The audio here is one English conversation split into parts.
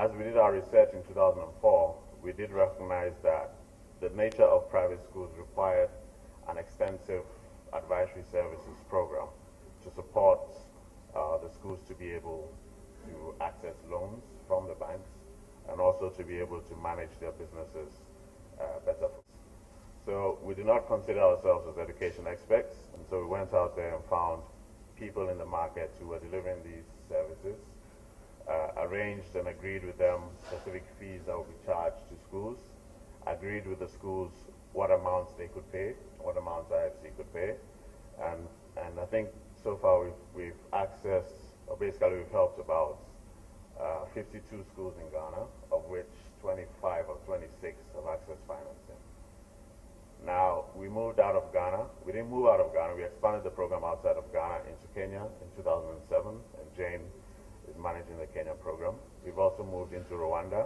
as we did our research in 2004, we did recognize that the nature of private schools required an extensive advisory services program to support the schools to be able to access loans from the banks and also to be able to manage their businesses better. So we do not consider ourselves as education experts, and so we went out there and found people in the market who were delivering these services, arranged and agreed with them specific fees that would be charged to schools, agreed with the schools what amounts they could pay, what amounts IFC could pay, and I think so far we've accessed, or basically we've helped about 52 schools in Ghana, of which 25 or 26 have accessed financing. Now, we moved out of Ghana. We didn't move out of Ghana. We expanded the program outside of Ghana into Kenya in 2007, and Jane is managing the Kenya program. We've also moved into Rwanda.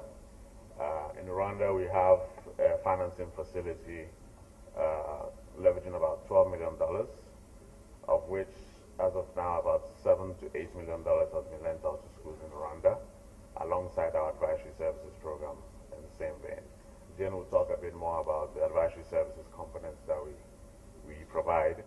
In Rwanda, we have a financing facility leveraging about $12 million, of which, as of now, about $7 to $8 million has been lent out to schools in Rwanda, alongside our advisory services program in the same vein. Jen will talk a bit more about the advisory services components that we provide.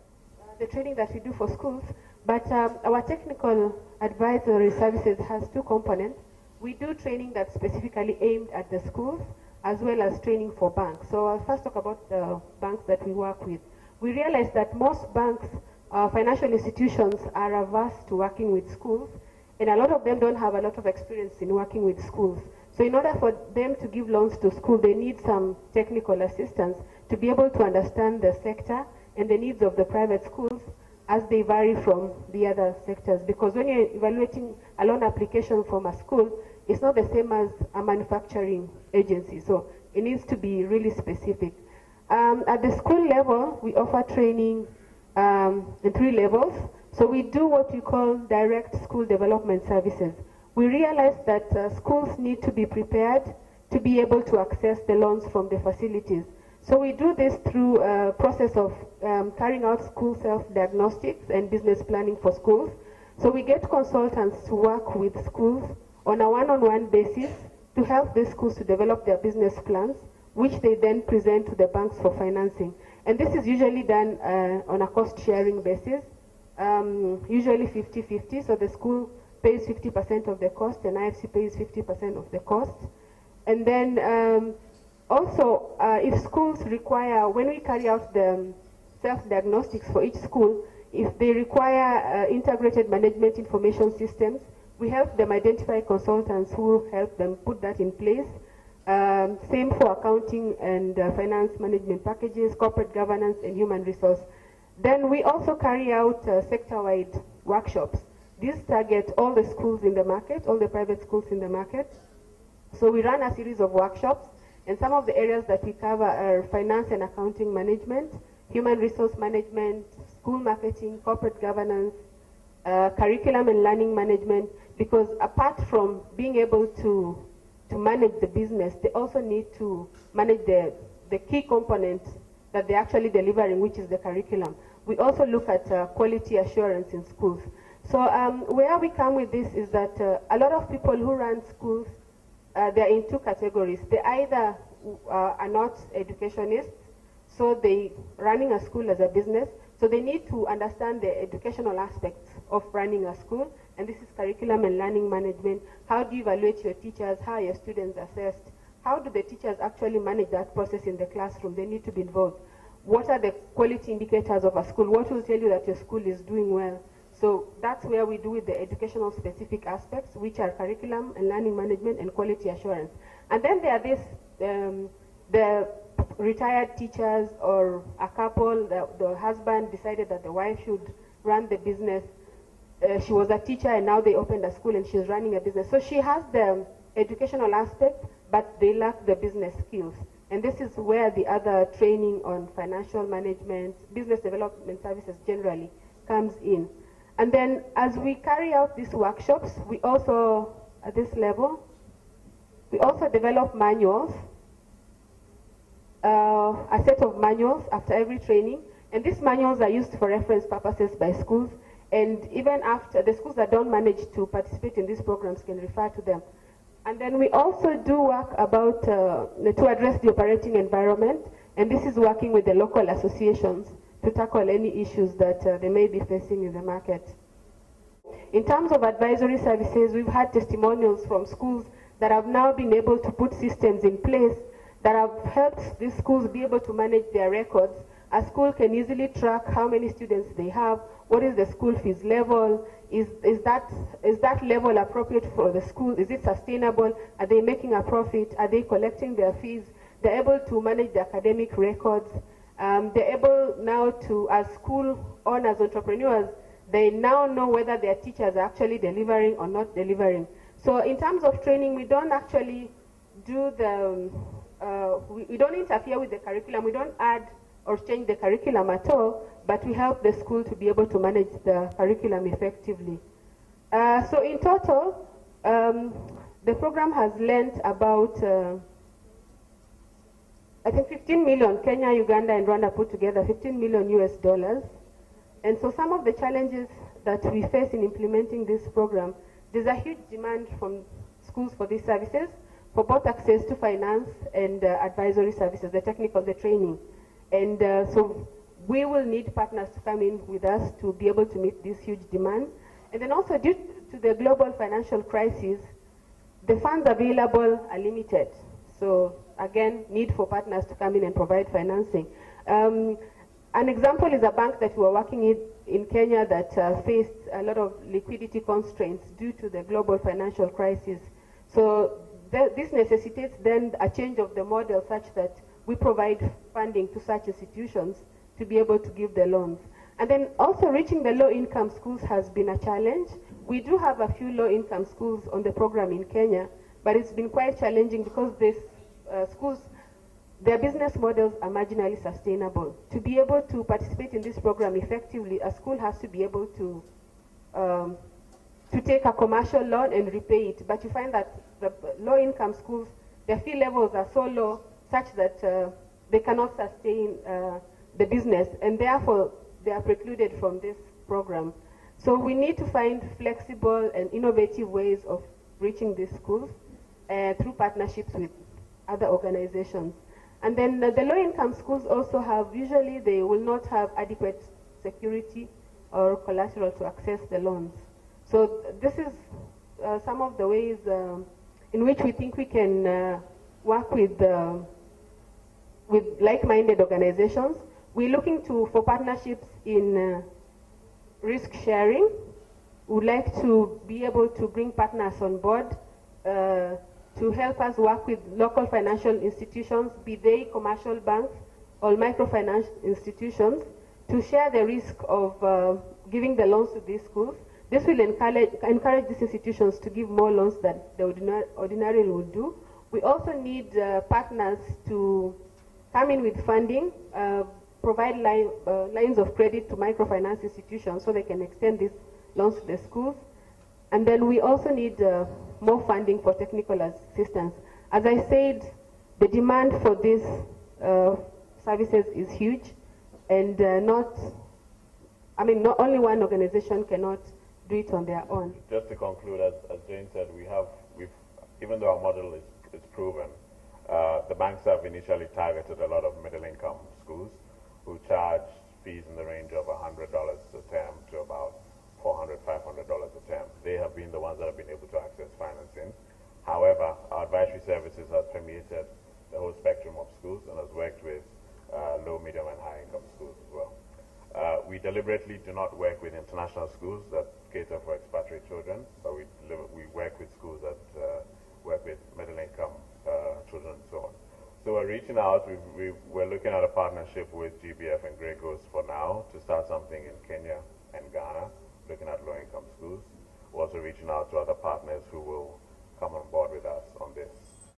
The training that we do for schools, but our technical advisory services has two components. We do training that's specifically aimed at the schools, as well as training for banks. So I'll first talk about the banks that we work with. We realize that most banks, financial institutions, are averse to working with schools, and a lot of them don't have a lot of experience in working with schools. So in order for them to give loans to school, they need some technical assistance to be able to understand the sector and the needs of the private schools as they vary from the other sectors. Because when you're evaluating a loan application from a school, it's not the same as a manufacturing agency. So it needs to be really specific. At the school level, we offer training in 3 levels. So we do what we call direct school development services. We realize that schools need to be prepared to be able to access the loans from the facilities. So we do this through a process of carrying out school self-diagnostics and business planning for schools. So we get consultants to work with schools on a one-on-one basis to help the schools to develop their business plans, which they then present to the banks for financing. And this is usually done on a cost-sharing basis, usually 50-50, so the school pays 50% of the cost and IFC pays 50% of the cost. And then also, if schools require, when we carry out the self-diagnostics for each school, if they require integrated management information systems, we help them identify consultants who help them put that in place. Same for accounting and finance management packages, corporate governance, and human resource. Then we also carry out sector-wide workshops. These target all the schools in the market, all the private schools in the market. So we run a series of workshops, and some of the areas that we cover are finance and accounting management, human resource management, school marketing, corporate governance, curriculum and learning management, because apart from being able to manage the business, they also need to manage the key component that they're actually delivering, which is the curriculum. We also look at quality assurance in schools. So where we come with this is that a lot of people who run schools, they're in 2 categories. They either are not educationists, so they running a school as a business, so they need to understand the educational aspects of running a school, and this is curriculum and learning management. How do you evaluate your teachers? How are your students assessed? How do the teachers actually manage that process in the classroom? They need to be involved. What are the quality indicators of a school? What will tell you that your school is doing well? So that's where we do with the educational specific aspects, which are curriculum and learning management and quality assurance. And then there are the retired teachers or a couple, the husband decided that the wife should run the business. She was a teacher and now they opened a school and she's running a business. So she has the educational aspect, but they lack the business skills. And this is where the other training on financial management, business development services generally comes in. And then as we carry out these workshops, we also, at this level, we also develop manuals, a set of manuals after every training. And these manuals are used for reference purposes by schools. And even after, the schools that don't manage to participate in these programs can refer to them. And then we also do work about to address the operating environment, and this is working with the local associations to tackle any issues that they may be facing in the market. In terms of advisory services, we've had testimonials from schools that have now been able to put systems in place that have helped these schools be able to manage their records. A school can easily track how many students they have, what is the school fees level, is that level appropriate for the school, is it sustainable, are they making a profit, are they collecting their fees, they're able to manage the academic records, they're able now to, as school owners, entrepreneurs, they now know whether their teachers are actually delivering or not delivering. So in terms of training, we don't actually do the, we don't interfere with the curriculum, we don't add or change the curriculum at all, but we help the school to be able to manage the curriculum effectively. So in total, the program has lent about, I think 15 million, Kenya, Uganda, and Rwanda put together, 15 million US dollars. And so some of the challenges that we face in implementing this program, there's a huge demand from schools for these services, for both access to finance and advisory services, the technical, the training. And so we will need partners to come in with us to be able to meet this huge demand. And then also due to the global financial crisis, the funds available are limited. So again, need for partners to come in and provide financing. An example is a bank that we are working in Kenya that faced a lot of liquidity constraints due to the global financial crisis. So this necessitates then a change of the model such that we provide funding to such institutions to be able to give the loans. And then also reaching the low-income schools has been a challenge. We do have a few low-income schools on the program in Kenya, but it's been quite challenging because these schools, their business models are marginally sustainable. To be able to participate in this program effectively, a school has to be able to take a commercial loan and repay it. But you find that the low-income schools, their fee levels are so low such that they cannot sustain the business, and therefore they are precluded from this program. So we need to find flexible and innovative ways of reaching these schools through partnerships with other organizations. And then the low-income schools also have, usually they will not have adequate security or collateral to access the loans. So this is some of the ways in which we think we can work with like-minded organizations. We're looking for partnerships in risk sharing. We'd like to be able to bring partners on board to help us work with local financial institutions, be they commercial banks or microfinance institutions, to share the risk of giving the loans to these schools. This will encourage these institutions to give more loans than they ordinarily would do. We also need partners to come in with funding, provide lines of credit to microfinance institutions so they can extend these loans to the schools. And then we also need more funding for technical assistance. As I said, the demand for these services is huge, and not only one organization cannot do it on their own. Just to conclude, as Jane said, even though our model is proven, the banks have initially targeted a lot of middle-income schools who charge fees in the range of $100 a term to about $400, $500 a term. They have been the ones that have been able to access financing. However, our advisory services has permeated the whole spectrum of schools and has worked with low, medium, and high-income schools as well. We deliberately do not work with international schools that cater for expatriate children, but we work with schools that work with middle-income children and so on. So we're reaching out. We're looking at a partnership with GBF and Grey Goose for now to start something in Kenya and Ghana, looking at low-income schools. We're also reaching out to other partners who will come on board with us on this.